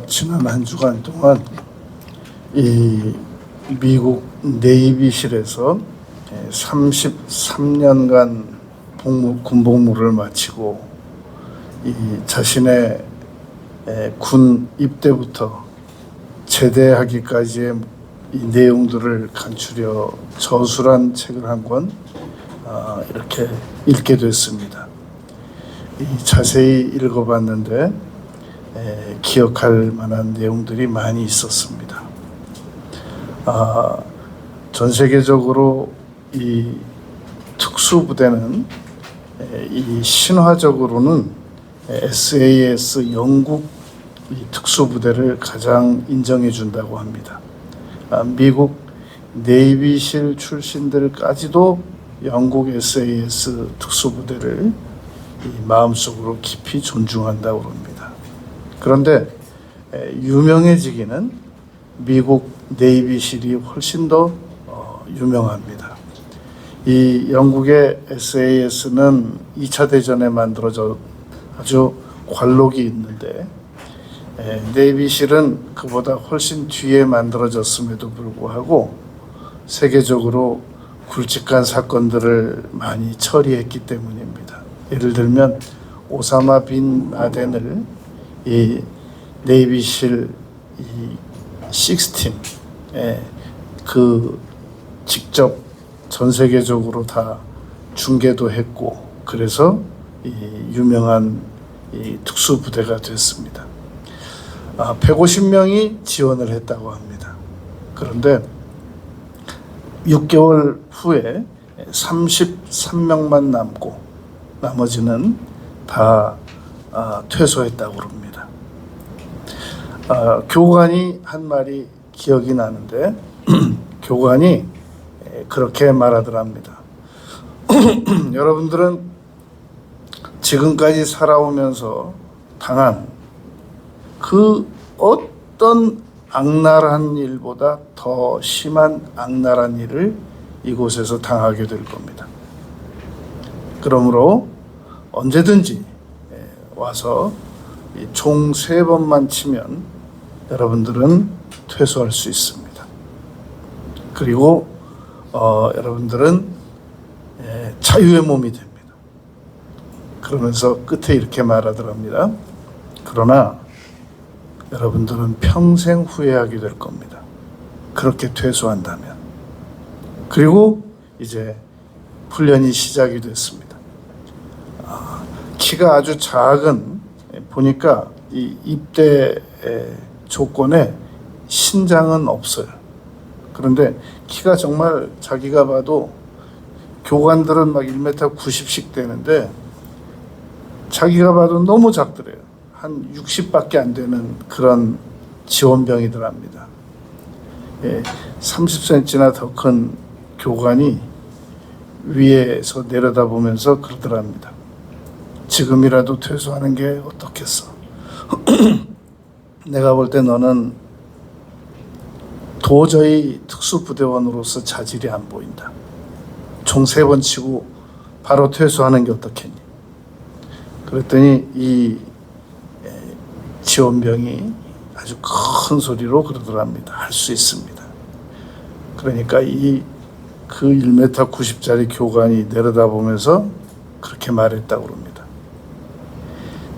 지난 한 주간 동안 이 미국 네이비실에서 33년간 군복무를 마치고 이 자신의 군 입대부터 제대하기까지의 이 내용들을 간추려 저술한 책을 한 권 이렇게 읽게 됐습니다. 자세히 읽어봤는데 기억할 만한 내용들이 많이 있었습니다. 전 세계적으로 이 특수부대는 이 신화적으로는 SAS 영국 이 특수부대를 가장 인정해 준다고 합니다. 미국 네이비실 출신들까지도 영국 SAS 특수부대를 이 마음속으로 깊이 존중한다고 합니다. 그런데 유명해지기는 미국 네이비실이 훨씬 더 유명합니다. 이 영국의 SAS는 2차 대전에 만들어져 아주 관록이 있는데 네이비실은 그보다 훨씬 뒤에 만들어졌음에도 불구하고 세계적으로 굵직한 사건들을 많이 처리했기 때문입니다. 예를 들면 오사마 빈 라덴을 이 네이비실 이 6팀 그 직접 전 세계적으로 다 중계도 했고 그래서 이 유명한 이 특수부대가 됐습니다. 150명이 지원을 했다고 합니다. 그런데 6개월 후에 33명만 남고 나머지는 다 퇴소했다고 합니다. 교관이 한 말이 기억이 나는데 교관이 그렇게 말하더랍니다. 여러분들은 지금까지 살아오면서 당한 그 어떤 악랄한 일보다 더 심한 악랄한 일을 이곳에서 당하게 될 겁니다. 그러므로 언제든지 와서 총 3번만 치면 여러분들은 퇴소할 수 있습니다. 그리고 여러분들은 자유의 몸이 됩니다. 그러면서 끝에 이렇게 말하더랍니다. 그러나 여러분들은 평생 후회하게 될 겁니다. 그렇게 퇴소한다면. 그리고 이제 훈련이 시작이 됐습니다. 키가 아주 작은 보니까 이 입대 조건에 신장은 없어요. 그런데 키가 정말 자기가 봐도 교관들은 막 1m 90씩 되는데 자기가 봐도 너무 작더래요. 한 60밖에 안 되는 그런 지원병이더랍니다. 30cm나 더 큰 교관이 위에서 내려다보면서 그러더랍니다. 지금이라도 퇴소하는 게 어떻겠어? 내가 볼 때 너는 도저히 특수부대원으로서 자질이 안 보인다. 총 3번 치고 바로 퇴소하는 게 어떻겠니? 그랬더니 이 지원병이 아주 큰 소리로 그러더랍니다. 할 수 있습니다. 그러니까 그 1m 90짜리 교관이 내려다보면서 그렇게 말했다고 합니다.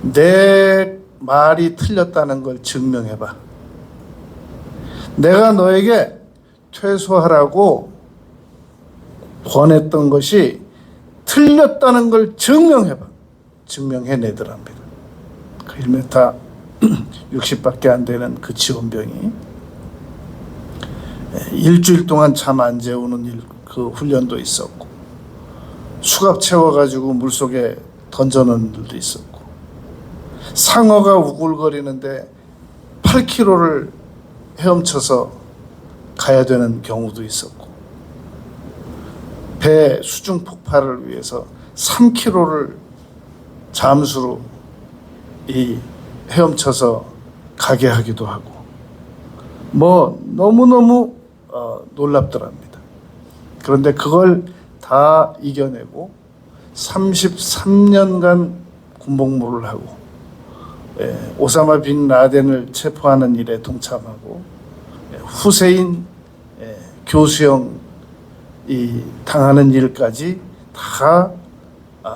내 말이 틀렸다는 걸 증명해봐. 내가 너에게 퇴소하라고 권했던 것이 틀렸다는 걸 증명해봐. 증명해내더랍니다. 그 1m 60밖에 안 되는 그 지원병이 일주일 동안 잠 안 재우는 그 훈련도 있었고 수갑 채워가지고 물속에 던져놓는 일도 있었고 상어가 우글거리는데 8km를 헤엄쳐서 가야 되는 경우도 있었고 배 수중 폭발을 위해서 3km를 잠수로 헤엄쳐서 가게 하기도 하고 뭐 너무너무 놀랍더랍니다. 그런데 그걸 다 이겨내고 33년간 군복무를 하고 오사마 빈 라덴을 체포하는 일에 동참하고 후세인 교수형이 당하는 일까지 다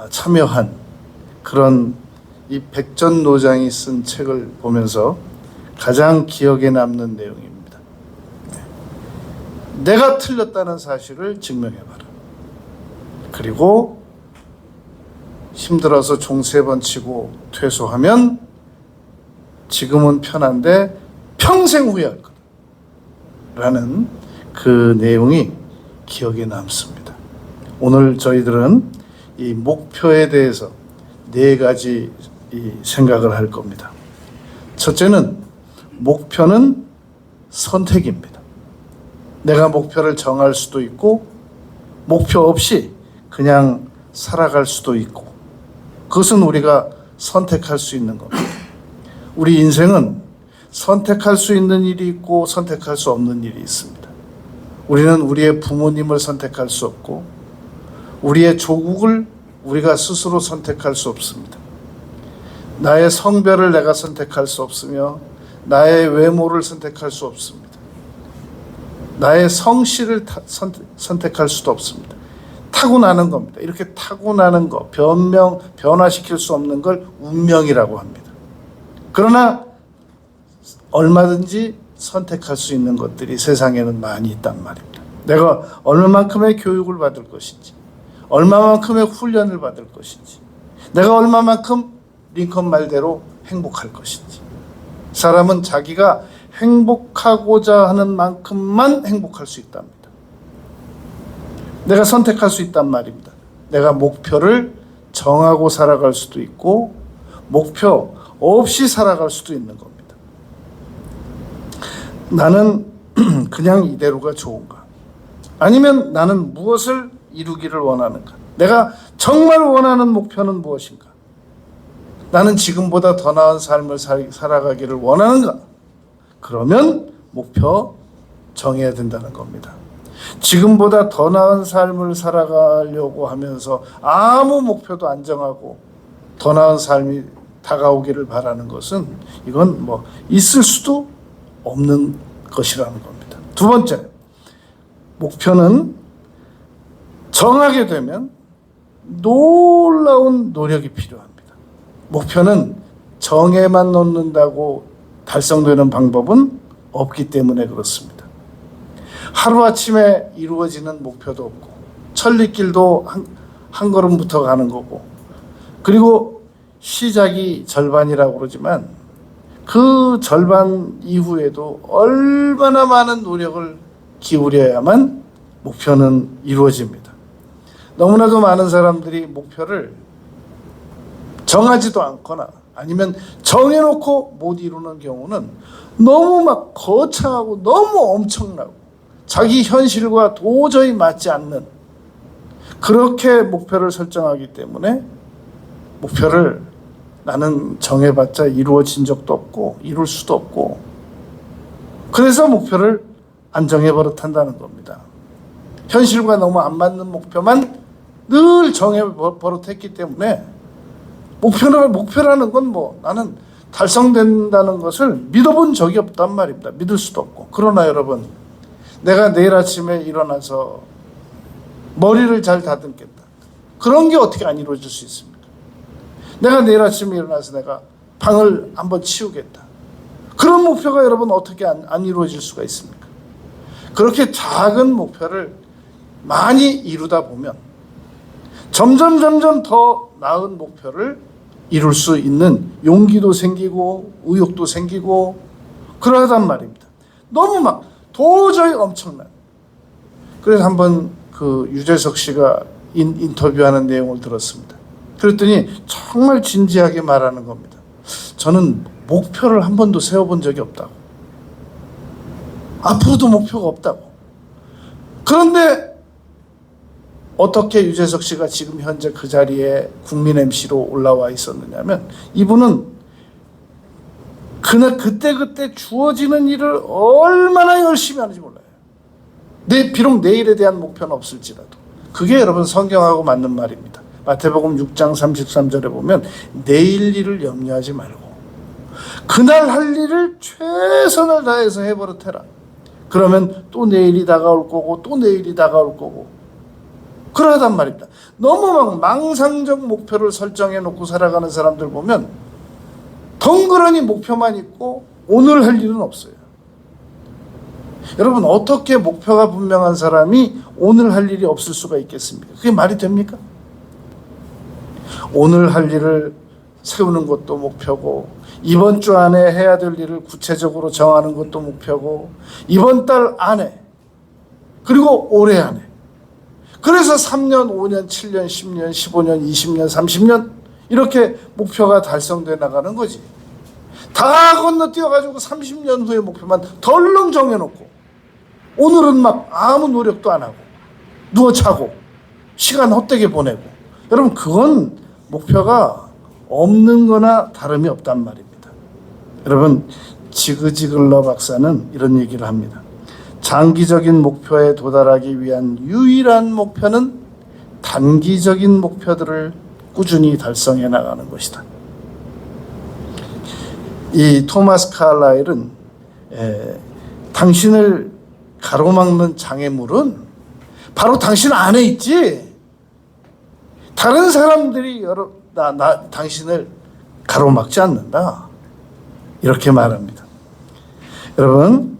참여한 그런 이 백전노장이 쓴 책을 보면서 가장 기억에 남는 내용입니다. 내가 틀렸다는 사실을 증명해봐라. 그리고 힘들어서 종 3번 치고 퇴소하면 지금은 편한데 평생 후회할 거다. 라는 그 내용이 기억에 남습니다. 오늘 저희들은 이 목표에 대해서 4가지 생각을 할 겁니다. 첫째는 목표는 선택입니다. 내가 목표를 정할 수도 있고 목표 없이 그냥 살아갈 수도 있고 그것은 우리가 선택할 수 있는 겁니다. 우리 인생은 선택할 수 있는 일이 있고 선택할 수 없는 일이 있습니다. 우리는 우리의 부모님을 선택할 수 없고 우리의 조국을 우리가 스스로 선택할 수 없습니다. 나의 성별을 내가 선택할 수 없으며 나의 외모를 선택할 수 없습니다. 나의 성씨를 선택할 수도 없습니다. 타고나는 겁니다. 이렇게 타고나는 거, 변화시킬 수 없는 걸 운명이라고 합니다. 그러나 얼마든지 선택할 수 있는 것들이 세상에는 많이 있단 말입니다. 내가 얼마만큼의 교육을 받을 것인지, 얼마만큼의 훈련을 받을 것인지, 내가 얼마만큼 링컨 말대로 행복할 것인지. 사람은 자기가 행복하고자 하는 만큼만 행복할 수 있답니다. 내가 선택할 수 있단 말입니다. 내가 목표를 정하고 살아갈 수도 있고 목표 없이 살아갈 수도 있는 겁니다. 나는 그냥 이대로가 좋은가? 아니면 나는 무엇을 이루기를 원하는가? 내가 정말 원하는 목표는 무엇인가? 나는 지금보다 더 나은 삶을 살아가기를 원하는가? 그러면 목표 정해야 된다는 겁니다. 지금보다 더 나은 삶을 살아가려고 하면서 아무 목표도 안 정하고 더 나은 삶이 다가오기를 바라는 것은 이건 뭐 있을 수도 없는 것이라는 겁니다. 두 번째, 목표는 정하게 되면 놀라운 노력이 필요합니다. 목표는 정해만 놓는다고 달성되는 방법은 없기 때문에 그렇습니다. 하루아침에 이루어지는 목표도 없고 천리길도 한 걸음부터 가는 거고 그리고 시작이 절반이라고 그러지만 그 절반 이후에도 얼마나 많은 노력을 기울여야만 목표는 이루어집니다. 너무나도 많은 사람들이 목표를 정하지도 않거나 아니면 정해놓고 못 이루는 경우는 너무 막 거창하고 너무 엄청나고 자기 현실과 도저히 맞지 않는 그렇게 목표를 설정하기 때문에 목표를 나는 정해봤자 이루어진 적도 없고 이룰 수도 없고 그래서 목표를 안 정해버릇한다는 겁니다. 현실과 너무 안 맞는 목표만 늘 정해버릇했기 때문에 목표라는 건 뭐 나는 달성된다는 것을 믿어본 적이 없단 말입니다. 믿을 수도 없고. 그러나 여러분, 내가 내일 아침에 일어나서 머리를 잘 다듬겠다. 그런 게 어떻게 안 이루어질 수 있습니까? 내가 내일 아침에 일어나서 내가 방을 한번 치우겠다. 그런 목표가 여러분 어떻게 안 이루어질 수가 있습니까? 그렇게 작은 목표를 많이 이루다 보면 점점 더 나은 목표를 이룰 수 있는 용기도 생기고 의욕도 생기고 그러단 말입니다. 너무 막 도저히 엄청난. 그래서 한번 그 유재석 씨가 인터뷰하는 내용을 들었습니다. 그랬더니 정말 진지하게 말하는 겁니다. 저는 목표를 한 번도 세워본 적이 없다고. 앞으로도 목표가 없다고. 그런데 어떻게 유재석 씨가 지금 현재 그 자리에 국민 MC로 올라와 있었느냐면 이분은 그때 주어지는 일을 얼마나 열심히 하는지 몰라요. 비록 내일에 대한 목표는 없을지라도. 그게 여러분 성경하고 맞는 말입니다. 마태복음 6장 33절에 보면 내일 일을 염려하지 말고 그날 할 일을 최선을 다해서 해버릇해라. 그러면 또 내일이 다가올 거고 또 내일이 다가올 거고 그러단 말입니다. 너무 막 망상적 목표를 설정해 놓고 살아가는 사람들 보면 덩그러니 목표만 있고 오늘 할 일은 없어요. 여러분, 어떻게 목표가 분명한 사람이 오늘 할 일이 없을 수가 있겠습니까? 그게 말이 됩니까? 오늘 할 일을 세우는 것도 목표고, 이번 주 안에 해야 될 일을 구체적으로 정하는 것도 목표고, 이번 달 안에, 그리고 올해 안에. 그래서 3년, 5년, 7년, 10년, 15년, 20년, 30년 이렇게 목표가 달성돼 나가는 거지. 다 건너뛰어가지고 30년 후의 목표만 덜렁 정해놓고 오늘은 막 아무 노력도 안 하고 누워 자고 시간 헛되게 보내고, 여러분 그건 목표가 없는 거나 다름이 없단 말입니다. 여러분, 지그지글러 박사는 이런 얘기를 합니다. 장기적인 목표에 도달하기 위한 유일한 목표는 단기적인 목표들을 꾸준히 달성해 나가는 것이다. 이 토마스 칼라일은 당신을 가로막는 장애물은 바로 당신 안에 있지, 다른 사람들이 당신을 가로막지 않는다, 이렇게 말합니다. 여러분,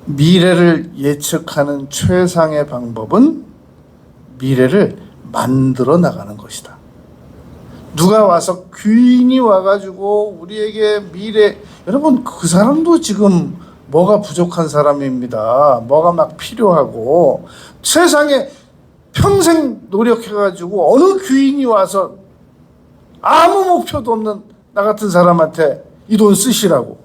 미래를 예측하는 최상의 방법은 미래를 만들어 나가는 것이다. 누가 와서 귀인이 와가지고 우리에게 미래, 여러분 그 사람도 지금 뭐가 부족한 사람입니다. 뭐가 막 필요하고, 세상에 평생 노력해가지고 어느 귀인이 와서 아무 목표도 없는 나 같은 사람한테 이 돈 쓰시라고,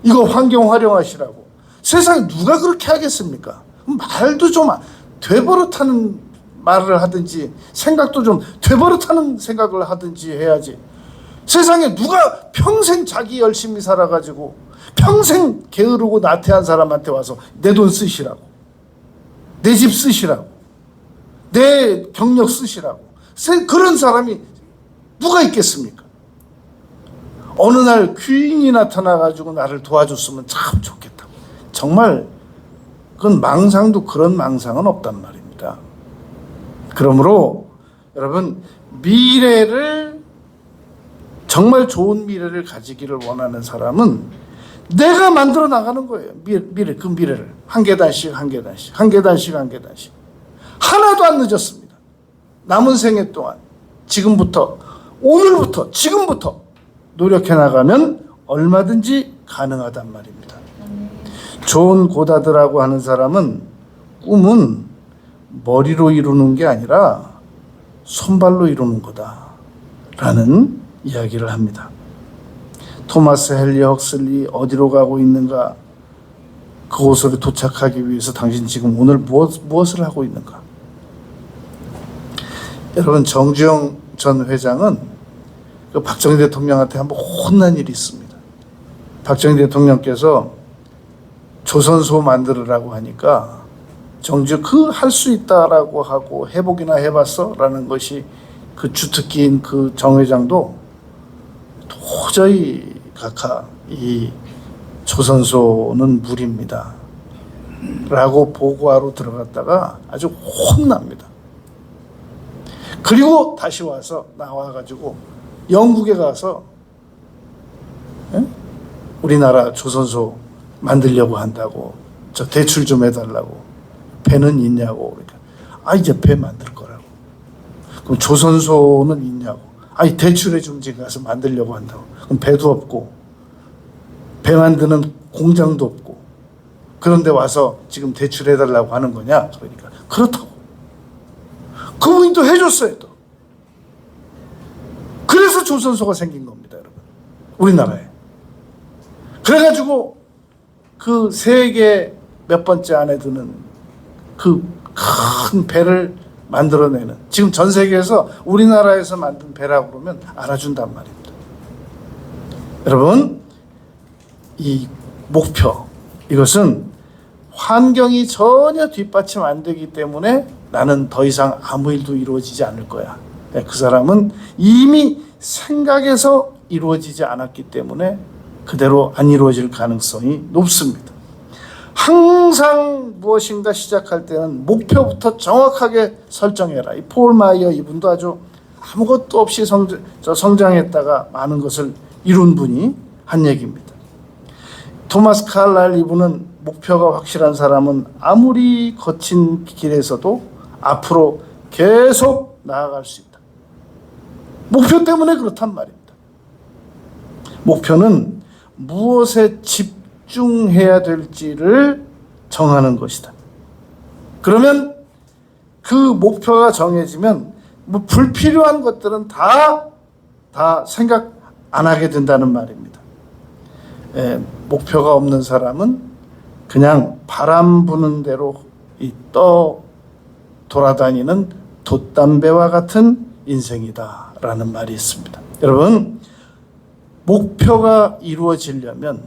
이거 환경 활용하시라고, 세상에 누가 그렇게 하겠습니까? 말도 좀 되버릇하는 말을 하든지, 생각도 좀 되버릇하는 생각을 하든지 해야지. 세상에 누가 평생 자기 열심히 살아가지고 평생 게으르고 나태한 사람한테 와서 내 돈 쓰시라고, 내 집 쓰시라고, 내 경력 쓰시라고, 그런 사람이 누가 있겠습니까? 어느 날 귀인이 나타나가지고 나를 도와줬으면 참 좋겠다. 정말 그건 망상도 그런 망상은 없단 말입니다. 그러므로 여러분, 미래를, 정말 좋은 미래를 가지기를 원하는 사람은 내가 만들어 나가는 거예요. 미래, 그 미래를 한 계단씩 한 계단씩 한 계단씩 한 계단씩. 하나도 안 늦었습니다. 남은 생애 동안 지금부터, 오늘부터, 지금부터 노력해 나가면 얼마든지 가능하단 말입니다. 존 고다드라고 하는 사람은 꿈은 머리로 이루는 게 아니라 손발로 이루는 거다라는 이야기를 합니다. 토마스 헨리 헉슬리 어디로 가고 있는가? 그곳으로 도착하기 위해서 당신 지금 오늘 무엇을 하고 있는가? 여러분, 정주영 전 회장은 그 박정희 대통령한테 한번 혼난 일이 있습니다. 박정희 대통령께서 조선소 만들으라고 하니까 정주 할 수 있다라고 하고, 해보기나 해봤어? 라는 것이 그 주특기인 그 정 회장도 도저히 각하, 이 조선소는 무리입니다 라고 보고하러 들어갔다가 아주 혼납니다. 그리고 다시 와서 나와가지고 영국에 가서 우리나라 조선소 만들려고 한다고, 저 대출 좀 해달라고, 배는 있냐고. 그러니까 이제 배 만들 거라고. 그럼 조선소는 있냐고. 대출해 좀 지금 가서 만들려고 한다고. 그럼 배도 없고 배 만드는 공장도 없고, 그런데 와서 지금 대출해달라고 하는 거냐? 그러니까 그렇다고. 그분이 또 해줬어요. 또 그래서 조선소가 생긴 겁니다, 여러분, 우리나라에. 그래가지고 그 세계 몇 번째 안에 드는 그 큰 배를 만들어내는, 지금 전 세계에서 우리나라에서 만든 배라고 그러면 알아준단 말입니다. 여러분, 이 목표, 이것은 환경이 전혀 뒷받침 안 되기 때문에 나는 더 이상 아무 일도 이루어지지 않을 거야. 그 사람은 이미 생각에서 이루어지지 않았기 때문에 그대로 안 이루어질 가능성이 높습니다. 항상 무엇인가 시작할 때는 목표부터 정확하게 설정해라. 이 폴 마이어 이분도 아주 아무것도 없이 성장했다가 많은 것을 이룬 분이 한 얘기입니다. 토마스 칼라일 이분은 목표가 확실한 사람은 아무리 거친 길에서도 앞으로 계속 나아갈 수 있다. 목표 때문에 그렇단 말입니다. 목표는 무엇에 집중해야 될지를 정하는 것이다. 그러면 그 목표가 정해지면 뭐 불필요한 것들은 다 생각 안 하게 된다는 말입니다. 목표가 없는 사람은 그냥 바람 부는 대로 돌아다니는 돛담배와 같은 인생이다라는 말이 있습니다. 여러분, 목표가 이루어지려면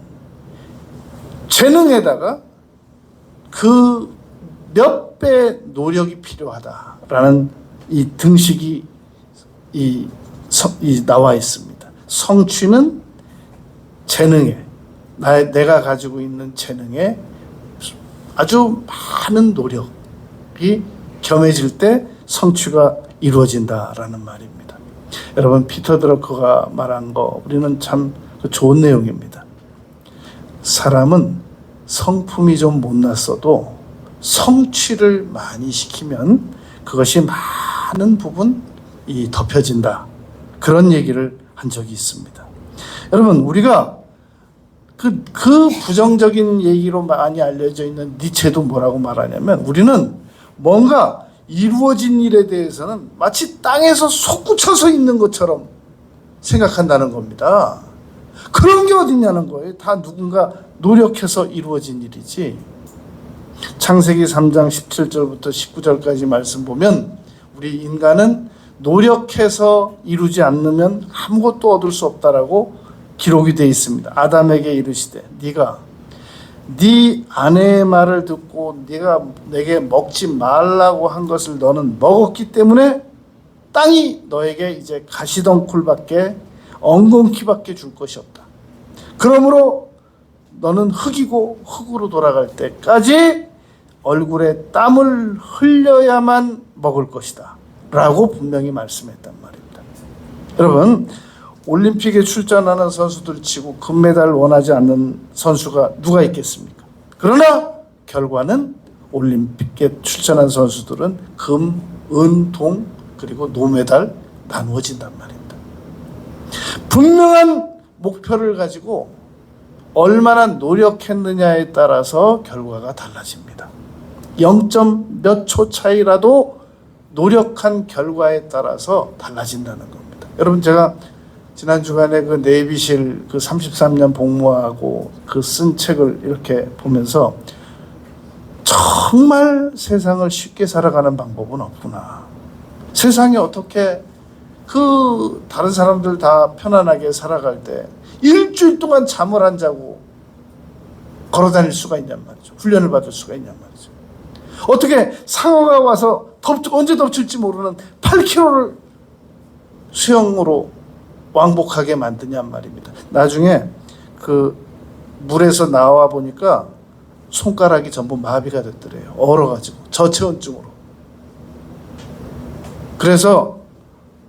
재능에다가 그 몇 배 노력이 필요하다라는 이 등식이 나와 있습니다. 성취는 재능에, 내가 가지고 있는 재능에 아주 많은 노력이 겸해질 때 성취가 이루어진다라는 말입니다. 여러분, 피터 드러커가 말한 거 우리는 참 좋은 내용입니다. 사람은 성품이 좀 못났어도 성취를 많이 시키면 그것이 많은 부분 덮여진다. 그런 얘기를 한 적이 있습니다. 여러분, 우리가 그 부정적인 얘기로 많이 알려져 있는 니체도 뭐라고 말하냐면, 우리는 뭔가 이루어진 일에 대해서는 마치 땅에서 솟구쳐서 있는 것처럼 생각한다는 겁니다. 그런 게 어딨냐는 거예요. 다 누군가 노력해서 이루어진 일이지. 창세기 3장 17절부터 19절까지 말씀 보면 우리 인간은 노력해서 이루지 않으면 아무것도 얻을 수 없다라고 기록이 되어 있습니다. 아담에게 이르시되 네가 네 아내의 말을 듣고 네가 내게 먹지 말라고 한 것을 너는 먹었기 때문에 땅이 너에게 이제 가시덩굴밖에 엉겅퀴밖에 줄 것이 없다. 그러므로 너는 흙이고 흙으로 돌아갈 때까지 얼굴에 땀을 흘려야만 먹을 것이다 라고 분명히 말씀했단 말입니다. 여러분, 올림픽에 출전하는 선수들 치고 금메달 원하지 않는 선수가 누가 있겠습니까? 그러나 결과는 올림픽에 출전한 선수들은 금, 은, 동 그리고 노메달 나누어진단 말입니다. 분명한 목표를 가지고 얼마나 노력했느냐에 따라서 결과가 달라집니다. 0. 몇 초 차이라도 노력한 결과에 따라서 달라진다는 겁니다. 여러분, 제가 지난 주간에 그 내비실 그 33년 복무하고 그 쓴 책을 이렇게 보면서 정말 세상을 쉽게 살아가는 방법은 없구나. 세상에 어떻게 다른 사람들 다 편안하게 살아갈 때 일주일 동안 잠을 안 자고 걸어 다닐 수가 있냔 말이죠. 훈련을 받을 수가 있냔 말이죠. 어떻게 상어가 와서 언제 덮칠지 모르는 8km를 수영으로 왕복하게 만드냔 말입니다. 나중에 그 물에서 나와 보니까 손가락이 전부 마비가 됐더래요. 얼어가지고 저체온증으로. 그래서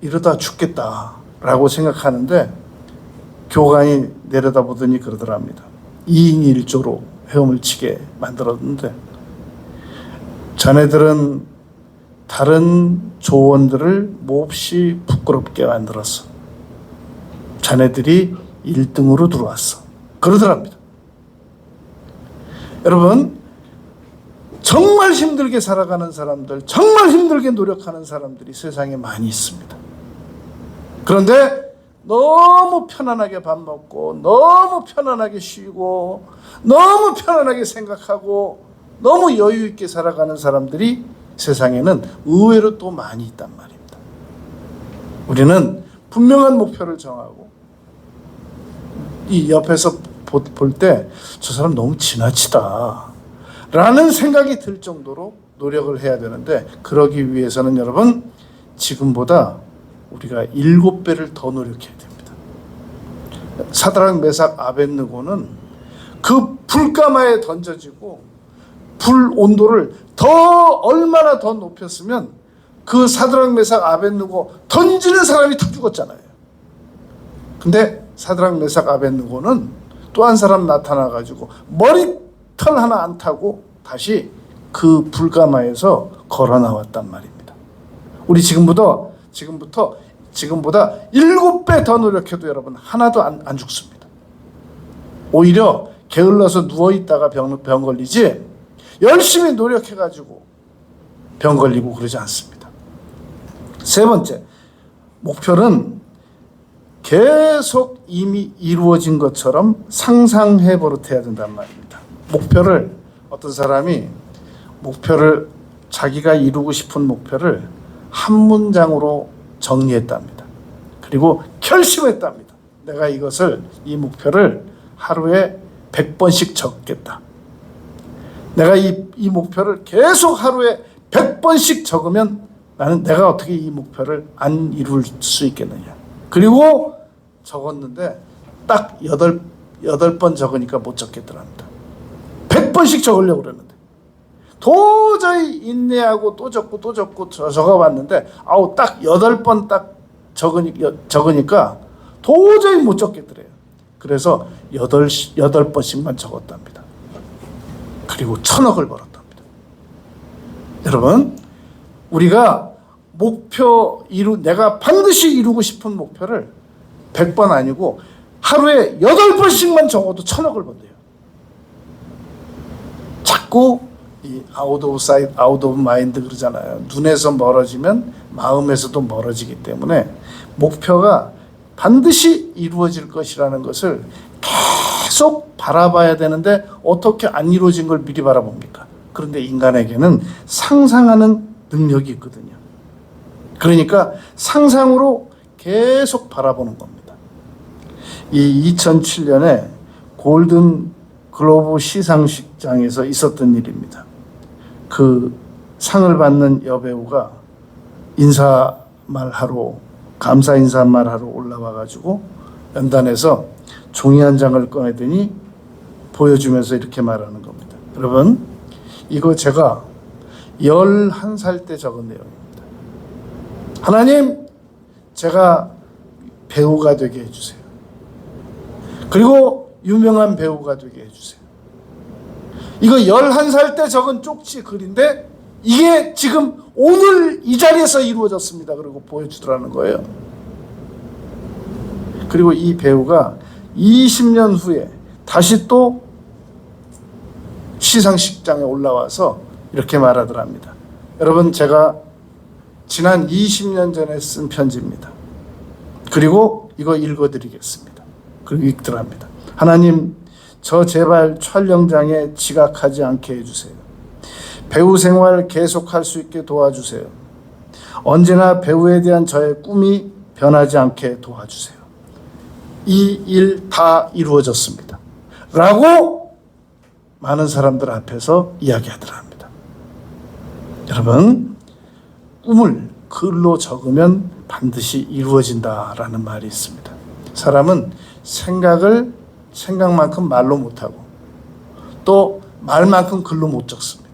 이러다 죽겠다라고 생각하는데 교관이 내려다보더니 그러더랍니다. 2인 1조로 헤엄을 치게 만들었는데 자네들은 다른 조원들을 몹시 부끄럽게 만들었어. 자네들이 1등으로 들어왔어. 그러더랍니다. 여러분, 정말 힘들게 살아가는 사람들, 정말 힘들게 노력하는 사람들이 세상에 많이 있습니다. 그런데 너무 편안하게 밥 먹고 너무 편안하게 쉬고 너무 편안하게 생각하고 너무 여유 있게 살아가는 사람들이 세상에는 의외로 또 많이 있단 말입니다. 우리는 분명한 목표를 정하고 이 옆에서 볼 때 저 사람 너무 지나치다 라는 생각이 들 정도로 노력을 해야 되는데, 그러기 위해서는 여러분 지금보다 우리가 7배를 더 노력해야 됩니다. 사드락 메삭 아벳느고는 그 불가마에 던져지고 불 온도를 얼마나 더 높였으면 그 사드락 메삭 아벳느고 던지는 사람이 다 죽었잖아요. 근데 사드락 메삭 아벳느고는 또 한 사람 나타나가지고 머리털 하나 안 타고 다시 그 불가마에서 걸어 나왔단 말입니다. 우리 지금보다 7배 더 노력해도 여러분 하나도 안 죽습니다. 오히려 게을러서 누워있다가 병 걸리지 열심히 노력해가지고 병 걸리고 그러지 않습니다. 세 번째, 목표는 계속 이미 이루어진 것처럼 상상해 버릇해야 된단 말입니다. 어떤 사람이 자기가 이루고 싶은 목표를 한 문장으로 정리했답니다. 그리고 결심했답니다. 내가 이 목표를 하루에 100번씩 적겠다. 내가 이 목표를 계속 하루에 100번씩 적으면 내가 어떻게 이 목표를 안 이룰 수 있겠느냐. 그리고 적었는데 딱 8번 적으니까 못 적겠더랍니다. 100번씩 적으려고 그랬는데 도저히 인내하고 또 적고 적어봤는데 딱 8번 딱 적으니까 도저히 못 적겠더래요. 그래서 8번씩만 적었답니다. 그리고 1,000억을 벌었답니다. 여러분, 우리가 내가 반드시 이루고 싶은 목표를 100번 아니고 하루에 8번씩만 적어도 1,000억을 번대요. 자꾸 이 아웃 오브 사이트, 아웃 오브 마인드 그러잖아요. 눈에서 멀어지면 마음에서도 멀어지기 때문에 목표가 반드시 이루어질 것이라는 것을 계속 바라봐야 되는데 어떻게 안 이루어진 걸 미리 바라봅니까? 그런데 인간에게는 상상하는 능력이 있거든요. 그러니까 상상으로 계속 바라보는 겁니다. 이 2007년에 골든 글로브 시상식장에서 있었던 일입니다. 그 상을 받는 여배우가 감사 인사말하러 올라와가지고 연단에서 종이 한 장을 꺼내더니 보여주면서 이렇게 말하는 겁니다. 여러분, 이거 제가 11살 때 적은 내용입니다. 하나님, 제가 배우가 되게 해주세요. 그리고 유명한 배우가 되게 해주세요. 이거 11살 때 적은 쪽지 글인데 이게 지금 오늘 이 자리에서 이루어졌습니다. 그리고 보여주더라는 거예요. 그리고 이 배우가 20년 후에 다시 또 시상식장에 올라와서 이렇게 말하더랍니다. 여러분, 제가 지난 20년 전에 쓴 편지입니다. 그리고 이거 읽어드리겠습니다. 그리고 읽더랍니다. 하나님, 저 제발 촬영장에 지각하지 않게 해주세요. 배우 생활 계속할 수 있게 도와주세요. 언제나 배우에 대한 저의 꿈이 변하지 않게 도와주세요. 이 일 다 이루어졌습니다. 라고 많은 사람들 앞에서 이야기하더랍니다. 여러분, 꿈을 글로 적으면 반드시 이루어진다라는 말이 있습니다. 사람은 생각만큼 말로 못하고 또 말만큼 글로 못 적습니다.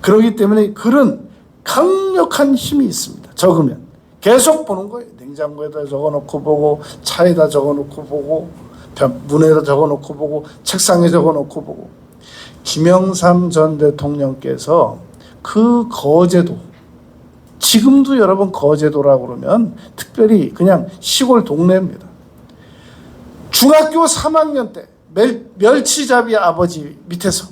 그렇기 때문에 글은 강력한 힘이 있습니다. 적으면 계속 보는 거예요. 냉장고에다 적어놓고 보고, 차에다 적어놓고 보고, 문에다 적어놓고 보고, 책상에 적어놓고 보고. 김영삼 전 대통령께서 그 거제도, 지금도 여러분 거제도라고 그러면 특별히 그냥 시골 동네입니다. 중학교 3학년 때 멸치잡이 아버지 밑에서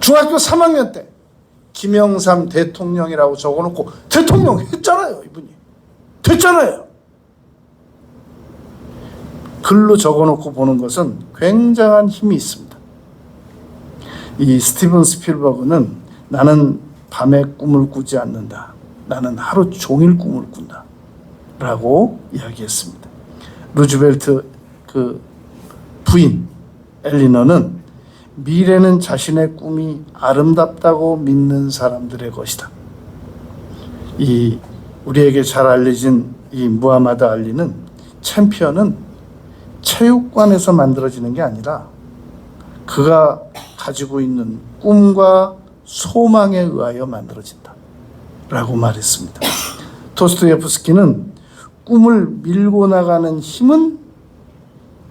중학교 3학년 때 김영삼 대통령이라고 적어놓고 대통령 했잖아요. 이분이 됐잖아요. 글로 적어놓고 보는 것은 굉장한 힘이 있습니다. 이 스티븐 스필버그는 나는 밤에 꿈을 꾸지 않는다. 나는 하루 종일 꿈을 꾼다. 라고 이야기했습니다. 루즈벨트 그 부인 엘리너는 미래는 자신의 꿈이 아름답다고 믿는 사람들의 것이다. 우리에게 잘 알려진 이 무하마드 알리는 챔피언은 체육관에서 만들어지는 게 아니라 그가 가지고 있는 꿈과 소망에 의하여 만들어진다 라고 말했습니다. 도스토옙스키는 꿈을 밀고 나가는 힘은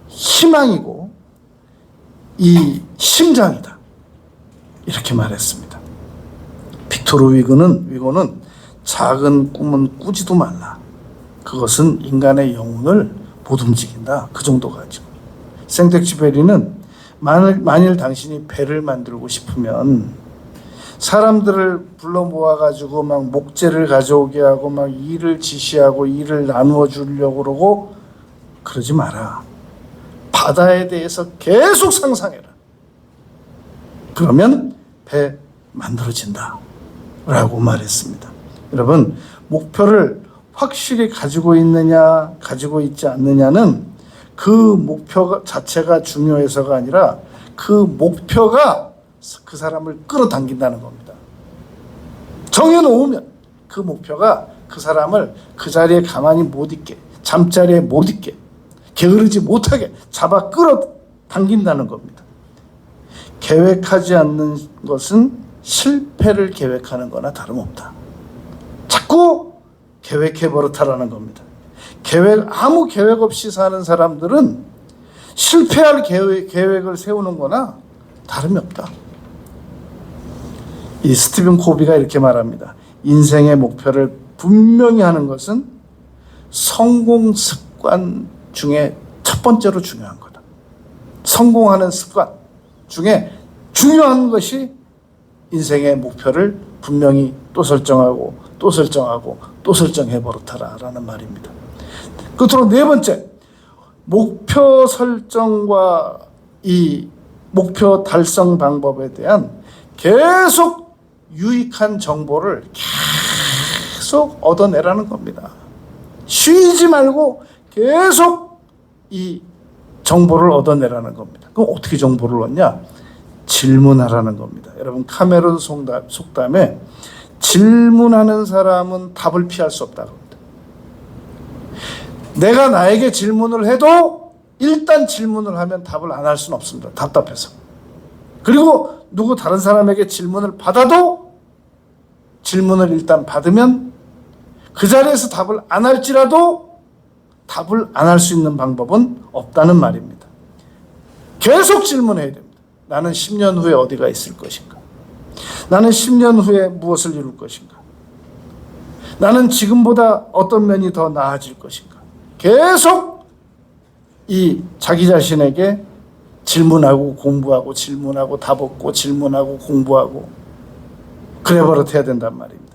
희망이고 이 심장이다 이렇게 말했습니다. 빅토르 위고는 작은 꿈은 꾸지도 말라. 그것은 인간의 영혼을 못 움직인다. 그 정도 가지고. 생텍쥐페리는 만일 당신이 배를 만들고 싶으면 사람들을 불러 모아가지고 막 목재를 가져오게 하고 막 일을 지시하고 일을 나누어 주려고 그러고 그러지 마라. 바다에 대해서 계속 상상해라. 그러면 배 만들어진다 라고 말했습니다. 여러분, 목표를 확실히 가지고 있느냐 가지고 있지 않느냐는 그 목표 자체가 중요해서가 아니라 그 목표가 그 사람을 끌어당긴다는 겁니다. 정해놓으면 그 목표가 그 사람을 그 자리에 가만히 못 있게, 잠자리에 못 있게, 게으르지 못하게 잡아 끌어당긴다는 겁니다. 계획하지 않는 것은 실패를 계획하는 거나 다름없다. 자꾸 계획해 버릇하라는 겁니다. 아무 계획 없이 사는 사람들은 실패할 계획을 세우는 거나 다름이 없다. 이 스티븐 코비가 이렇게 말합니다. 인생의 목표를 분명히 하는 것은 성공 습관 중에 첫 번째로 중요한 거다. 성공하는 습관 중에 중요한 것이 인생의 목표를 분명히 또 설정하고 또 설정하고 또 설정해 버릇하라라는 말입니다. 끝으로 네 번째, 목표 설정과 이 목표 달성 방법에 대한 계속 유익한 정보를 계속 얻어내라는 겁니다. 쉬지 말고 계속 이 정보를 얻어내라는 겁니다. 그럼 어떻게 정보를 얻냐? 질문하라는 겁니다. 여러분, 카메론 속담에 질문하는 사람은 답을 피할 수 없다고 합니다. 내가 나에게 질문을 해도 일단 질문을 하면 답을 안 할 수는 없습니다. 답답해서. 그리고 누구 다른 사람에게 질문을 받아도 질문을 일단 받으면 그 자리에서 답을 안 할지라도 답을 안 할 수 있는 방법은 없다는 말입니다. 계속 질문해야 됩니다. 나는 10년 후에 어디가 있을 것인가? 나는 10년 후에 무엇을 이룰 것인가? 나는 지금보다 어떤 면이 더 나아질 것인가? 계속 이 자기 자신에게 질문하고 공부하고 질문하고 답 얻고 질문하고 공부하고 그래 버릇해야 된단 말입니다.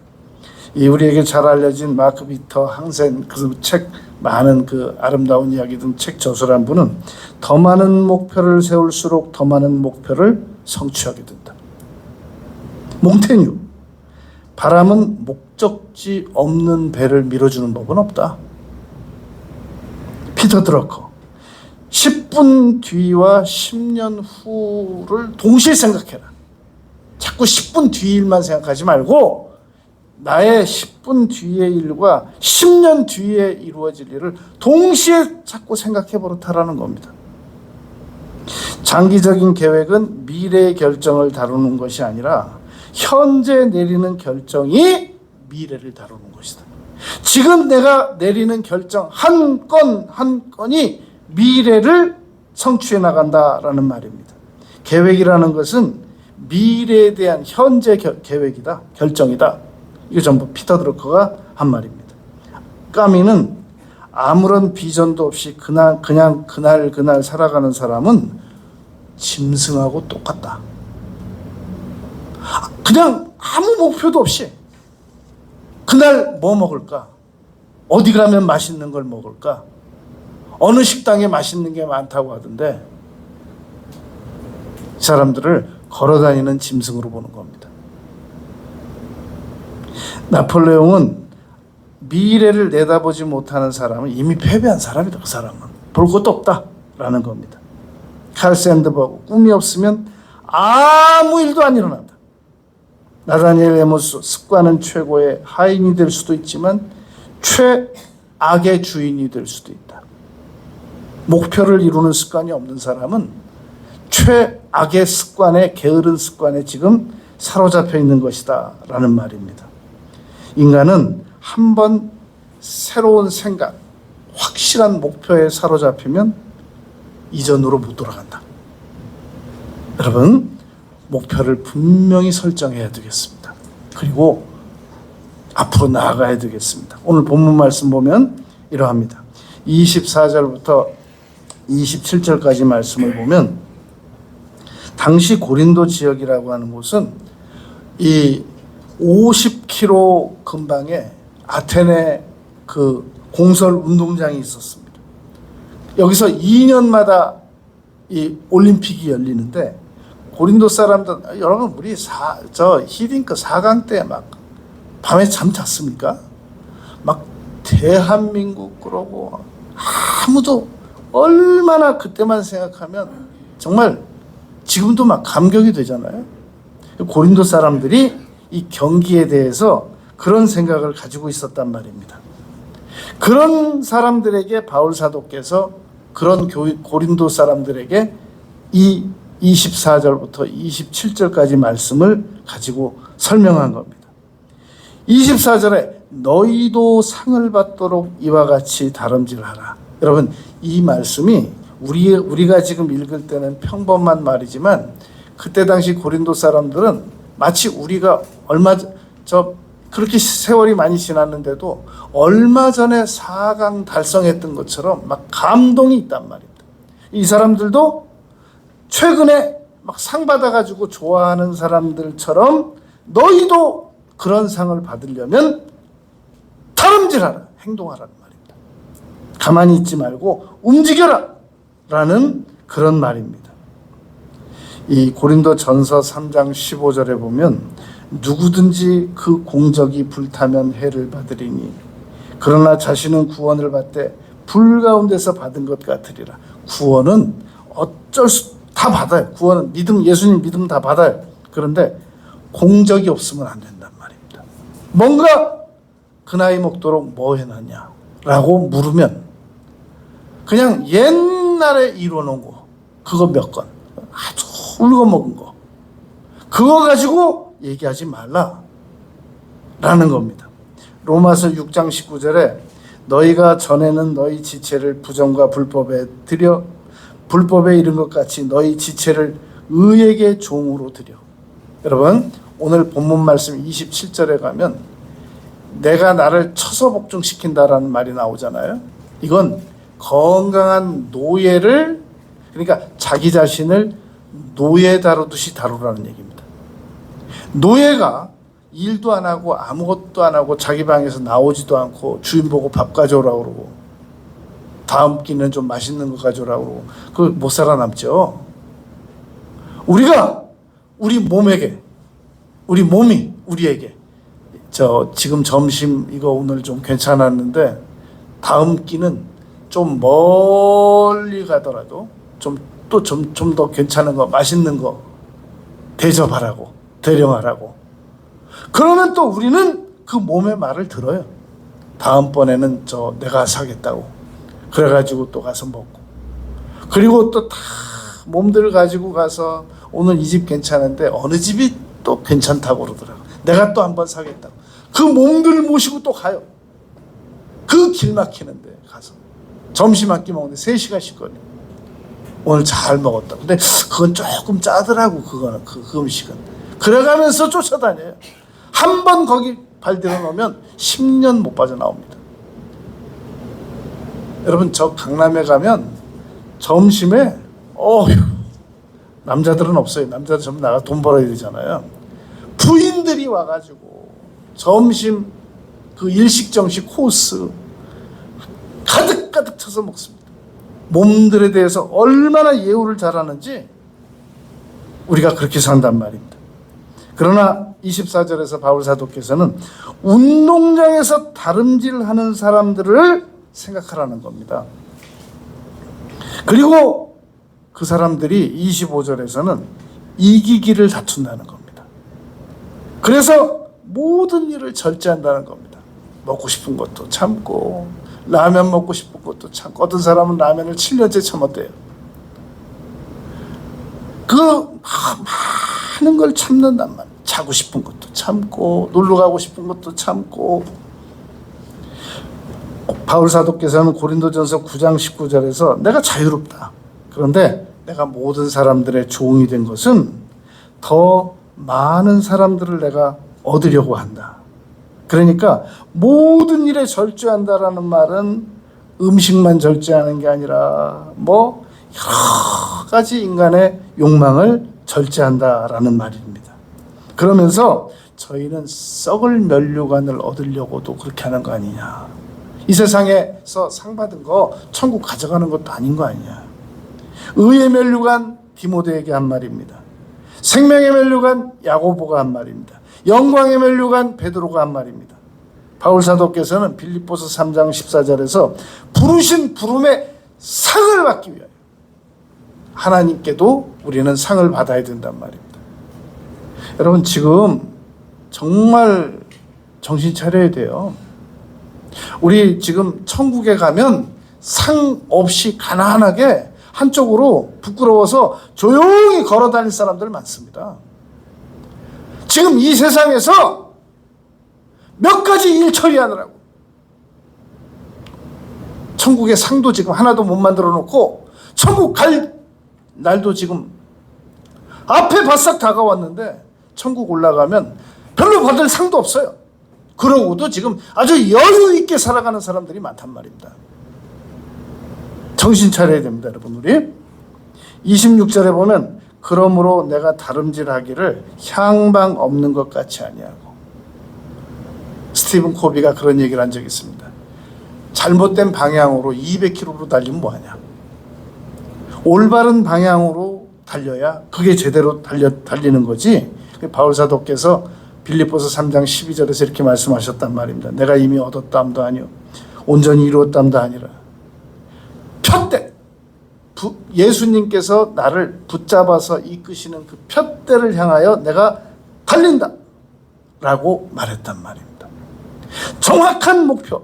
이 우리에게 잘 알려진 마크 비터 항센 그 책 많은 그 아름다운 이야기 등 책 저술한 분은 더 많은 목표를 세울수록 더 많은 목표를 성취하게 된다. 몽테뉴, 바람은 목적지 없는 배를 밀어주는 법은 없다. 피터 드러커, 10분 뒤와 10년 후를 동시에 생각해라. 자꾸 10분 뒤 일만 생각하지 말고 나의 10분 뒤의 일과 10년 뒤에 이루어질 일을 동시에 자꾸 생각해 버릇하라는 겁니다. 장기적인 계획은 미래의 결정을 다루는 것이 아니라 현재 내리는 결정이 미래를 다루는 것이다. 지금 내가 내리는 결정 한 건 한 건이 미래를 성취해 나간다라는 말입니다. 계획이라는 것은 미래에 대한 현재 계획이다, 결정이다. 이거 전부 피터 드러커가 한 말입니다. 까미는 아무런 비전도 없이 그냥 그날 살아가는 사람은 짐승하고 똑같다. 그냥 아무 목표도 없이 그날 뭐 먹을까? 어디 가면 맛있는 걸 먹을까? 어느 식당에 맛있는 게 많다고 하던데 이 사람들을 걸어다니는 짐승으로 보는 겁니다. 나폴레옹은 미래를 내다보지 못하는 사람은 이미 패배한 사람이다. 그 사람은 볼 것도 없다라는 겁니다. 칼 샌드버그, 꿈이 없으면 아무 일도 안 일어난다. 나다니엘 에모스, 습관은 최고의 하인이 될 수도 있지만 최악의 주인이 될 수도 있다. 목표를 이루는 습관이 없는 사람은 최악의 습관에, 게으른 습관에 지금 사로잡혀 있는 것이다 라는 말입니다. 인간은 한번 새로운 생각, 확실한 목표에 사로잡히면 이전으로 못 돌아간다. 여러분, 목표를 분명히 설정해야 되겠습니다. 그리고 앞으로 나아가야 되겠습니다. 오늘 본문 말씀 보면 이러합니다. 24절부터 27절까지 말씀을 보면, 당시 고린도 지역이라고 하는 곳은 이 50km 근방에 아테네 그 공설 운동장이 있었습니다. 여기서 2년마다 이 올림픽이 열리는데, 고린도 사람들, 여러분 우리 히딩크 4강 때 막 밤에 잠 잤습니까? 막 대한민국 그러고 아무도, 얼마나 그때만 생각하면 정말 지금도 막 감격이 되잖아요. 고린도 사람들이 이 경기에 대해서 그런 생각을 가지고 있었단 말입니다. 그런 사람들에게 바울 사도께서 그런 고린도 사람들에게 이 24절부터 27절까지 말씀을 가지고 설명한 겁니다. 24절에 너희도 상을 받도록 이와 같이 다름질하라. 여러분, 이 말씀이 우리가 지금 읽을 때는 평범한 말이지만, 그때 당시 고린도 사람들은 마치 우리가 그렇게 세월이 많이 지났는데도 얼마 전에 4강 달성했던 것처럼 막 감동이 있단 말입니다. 이 사람들도 최근에 막 상 받아가지고 좋아하는 사람들처럼 너희도 그런 상을 받으려면 다름질하라, 행동하라는 말입니다. 가만히 있지 말고 움직여라 라는 그런 말입니다. 이 고린도 전서 3장 15절에 보면, 누구든지 그 공적이 불타면 해를 받으리니 그러나 자신은 구원을 받되 불 가운데서 받은 것 같으리라. 구원은 다 받아요. 구원은 예수님 믿음 다 받아요. 그런데 공적이 없으면 안 된단 말입니다. 뭔가 그 나이 먹도록 뭐 해놨냐 라고 물으면 그냥 옛날에 이뤄놓은 거, 그거 몇 건, 아주 울거먹은 거, 그거 가지고 얘기하지 말라 라는 겁니다. 로마서 6장 19절에 너희가 전에는 너희 지체를 부정과 불법에 드려 불법에 이른 것 같이 너희 지체를 의에게 종으로 드려. 여러분, 오늘 본문 말씀 27절에 가면 내가 나를 쳐서 복종시킨다라는 말이 나오잖아요. 이건 건강한 노예를, 그러니까 자기 자신을 노예 다루듯이 다루라는 얘기입니다. 노예가 일도 안 하고 아무것도 안 하고 자기 방에서 나오지도 않고 주인 보고 밥 가져오라고 그러고 다음 끼는 좀 맛있는 거 가져오라고 그러고 그거 못 살아남죠. 우리가 우리 몸이 우리에게 지금 점심 이거 오늘 좀 괜찮았는데 다음 끼는 좀 멀리 가더라도 좀 더 괜찮은 거, 맛있는 거 대접하라고, 대령하라고. 그러면 또 우리는 그 몸의 말을 들어요. 다음번에는 내가 사겠다고. 그래가지고 또 가서 먹고. 그리고 또 다 몸들 가지고 가서 오늘 이 집 괜찮은데 어느 집이 또 괜찮다고 그러더라고. 내가 또 한번 사겠다고. 그 몸들 모시고 또 가요. 그 길 막히는데 가서. 점심 한 끼 먹는데 3시간씩 걸려. 오늘 잘 먹었다. 근데 그건 조금 짜더라고, 그거는. 그 음식은. 그래가면서 쫓아다녀요. 한 번 거기 발들어 놓으면 10년 못 빠져나옵니다. 여러분, 저 강남에 가면 점심에 남자들은 없어요. 남자들 전부 나가 돈 벌어야 되잖아요. 부인들이 와가지고 점심 그 일식정식 코스 가득가득 쳐서 먹습니다. 몸들에 대해서 얼마나 예우를 잘하는지 우리가 그렇게 산단 말입니다. 그러나 24절에서 바울 사도께서는 운동장에서 다름질하는 사람들을 생각하라는 겁니다. 그리고 그 사람들이 25절에서는 이기기를 다툰다는 겁니다. 그래서 모든 일을 절제한다는 겁니다. 먹고 싶은 것도 참고, 라면 먹고 싶은 것도 참고, 어떤 사람은 라면을 7년째 참았대요. 그 많은 걸 참는단 말이에요. 자고 싶은 것도 참고, 놀러 가고 싶은 것도 참고. 바울 사도께서는 고린도전서 9장 19절에서 내가 자유롭다. 그런데 내가 모든 사람들의 종이 된 것은 더 많은 사람들을 내가 얻으려고 한다. 그러니까 모든 일에 절제한다라는 말은 음식만 절제하는 게 아니라 뭐 여러 가지 인간의 욕망을 절제한다라는 말입니다. 그러면서 저희는 썩을 면류관을 얻으려고도 그렇게 하는 거 아니냐. 이 세상에서 상 받은 거 천국 가져가는 것도 아닌 거 아니냐. 의의 면류관 디모데에게 한 말입니다. 생명의 면류관 야고보가 한 말입니다. 영광의 면류관 베드로가 한 말입니다. 바울 사도께서는 빌립보서 3장 14절에서 부르신 부름의 상을 받기 위하여 하나님께도 우리는 상을 받아야 된단 말입니다. 여러분, 지금 정말 정신 차려야 돼요. 우리 지금 천국에 가면 상 없이 가난하게 한쪽으로 부끄러워서 조용히 걸어 다닐 사람들 많습니다. 지금 이 세상에서 몇 가지 일 처리하느라고 천국의 상도 지금 하나도 못 만들어 놓고 천국 갈 날도 지금 앞에 바싹 다가왔는데 천국 올라가면 별로 받을 상도 없어요. 그러고도 지금 아주 여유 있게 살아가는 사람들이 많단 말입니다. 정신 차려야 됩니다, 여러분. 우리 26절에 보면 그러므로 내가 다름질하기를 향방 없는 것 같이 아니하고, 스티븐 코비가 그런 얘기를 한 적이 있습니다. 잘못된 방향으로 200km로 달리면 뭐하냐. 올바른 방향으로 달려야 그게 제대로 달리는 거지. 바울 사도께서 빌립보서 3장 12절에서 이렇게 말씀하셨단 말입니다. 내가 이미 얻었담도 아니요 온전히 이루었담도 아니라 푯대, 예수님께서 나를 붙잡아서 이끄시는 그 푯대를 향하여 내가 달린다 라고 말했단 말입니다. 정확한 목표,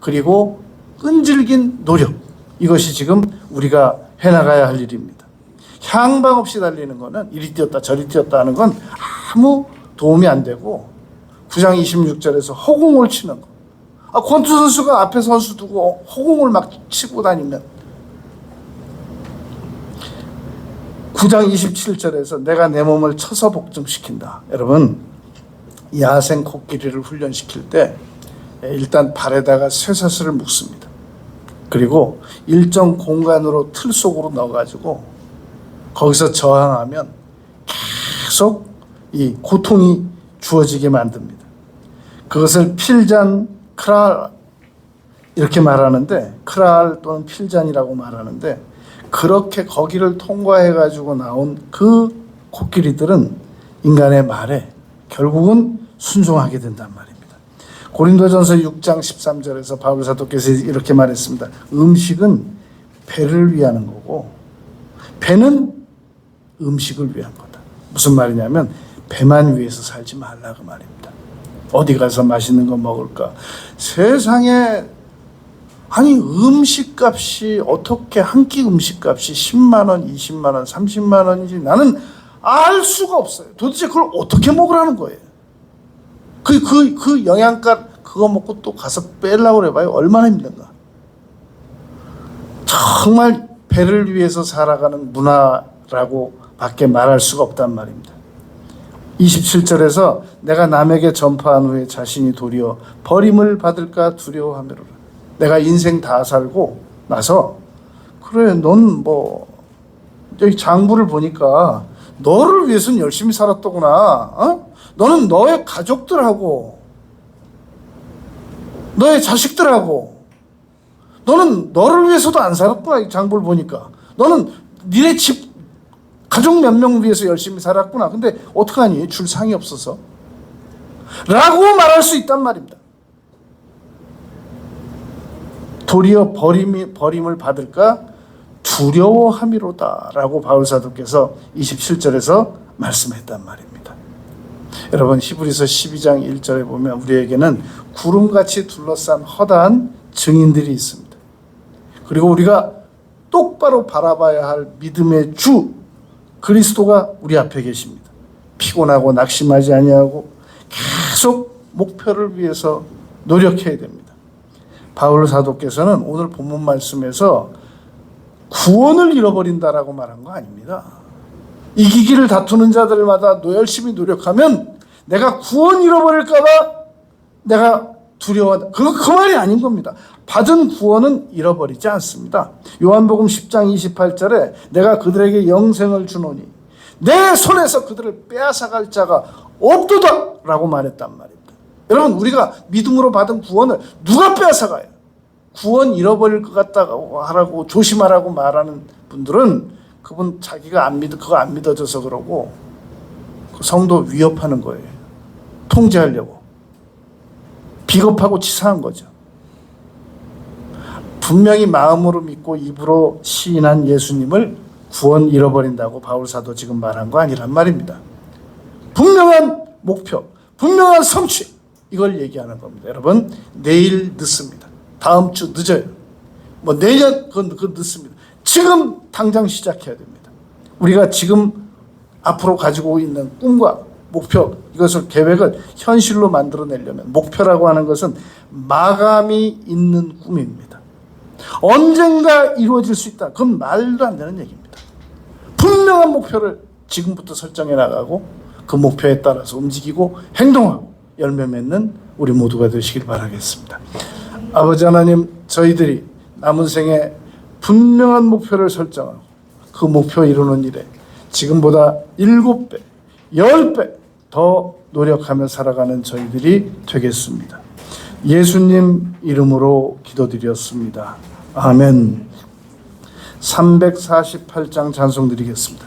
그리고 끈질긴 노력, 이것이 지금 우리가 해나가야 할 일입니다. 향방 없이 달리는 거는 이리 뛰었다 저리 뛰었다 하는 건 아무 도움이 안 되고, 9장 26절에서 허공을 치는 거. 권투 선수가 앞에 선수 두고 허공을 막 치고 다니면, 9장 27절에서 내가 내 몸을 쳐서 복종시킨다. 여러분, 야생 코끼리를 훈련시킬 때 일단 발에다가 쇠사슬을 묶습니다. 그리고 일정 공간으로 틀 속으로 넣어가지고 거기서 저항하면 계속 이 고통이 주어지게 만듭니다. 그것을 필잔 크랄 이렇게 말하는데, 크랄 또는 필잔이라고 말하는데, 그렇게 거기를 통과해 가지고 나온 그 코끼리들은 인간의 말에 결국은 순종하게 된단 말입니다. 고린도전서 6장 13절에서 바울 사도께서 이렇게 말했습니다. 음식은 배를 위하는 거고 배는 음식을 위한 거다. 무슨 말이냐면 배만 위해서 살지 말라 그 말입니다. 어디 가서 맛있는 거 먹을까? 세상에 아니 음식값이 어떻게 한 끼 음식값이 10만 원, 20만 원, 30만 원인지 나는 알 수가 없어요. 도대체 그걸 어떻게 먹으라는 거예요? 그 영양가 그거 먹고 또 가서 빼려고 해봐요. 얼마나 힘든가. 정말 배를 위해서 살아가는 문화라고 밖에 말할 수가 없단 말입니다. 27절에서 내가 남에게 전파한 후에 자신이 도리어 버림을 받을까 두려워하므로라. 내가 인생 다 살고 나서 그래 넌 뭐 여기 장부를 보니까 너를 위해서는 열심히 살았더구나. 어? 너는 너의 가족들하고 너의 자식들하고 너는 너를 위해서도 안 살았구나. 이 장부를 보니까 너는 니네 집 가족 몇 명 위해서 열심히 살았구나. 근데 어떡하니? 줄 상이 없어서 라고 말할 수 있단 말입니다. 도리어 버림을 받을까 두려워함이로다 라고 바울 사도께서 27절에서 말씀했단 말입니다. 여러분, 히브리서 12장 1절에 보면 우리에게는 구름같이 둘러싼 허다한 증인들이 있습니다. 그리고 우리가 똑바로 바라봐야 할 믿음의 주 그리스도가 우리 앞에 계십니다. 피곤하고 낙심하지 아니하고 계속 목표를 위해서 노력해야 됩니다. 바울 사도께서는 오늘 본문 말씀에서 구원을 잃어버린다라고 말한 거 아닙니다. 이기기를 다투는 자들마다 열심히 노력하면 내가 구원 잃어버릴까 봐 내가 두려워한다. 그 말이 아닌 겁니다. 받은 구원은 잃어버리지 않습니다. 요한복음 10장 28절에 내가 그들에게 영생을 주노니 내 손에서 그들을 빼앗아갈 자가 없도다 라고 말했단 말입니다. 여러분, 우리가 믿음으로 받은 구원을 누가 빼앗아가요? 구원 잃어버릴 것 같다고 하라고 조심하라고 말하는 분들은 그분 자기가 그거 안 믿어져서 그러고 그 성도 위협하는 거예요. 통제하려고. 비겁하고 치사한 거죠. 분명히 마음으로 믿고 입으로 시인한 예수님을 구원 잃어버린다고 바울 사도 지금 말한 거 아니란 말입니다. 분명한 목표, 분명한 성취, 이걸 얘기하는 겁니다. 여러분, 내일 늦습니다. 다음 주 늦어요. 내년 그건 늦습니다. 지금 당장 시작해야 됩니다. 우리가 지금 앞으로 가지고 있는 꿈과 목표, 이것을 계획을 현실로 만들어내려면 목표라고 하는 것은 마감이 있는 꿈입니다. 언젠가 이루어질 수 있다. 그건 말도 안 되는 얘기입니다. 분명한 목표를 지금부터 설정해 나가고 그 목표에 따라서 움직이고 행동하고 열매 맺는 우리 모두가 되시길 바라겠습니다. 아버지 하나님, 저희들이 남은 생에 분명한 목표를 설정하고 그 목표 이루는 일에 지금보다 7배, 10배 더 노력하며 살아가는 저희들이 되겠습니다. 예수님 이름으로 기도드렸습니다. 아멘. 348장 찬송 드리겠습니다.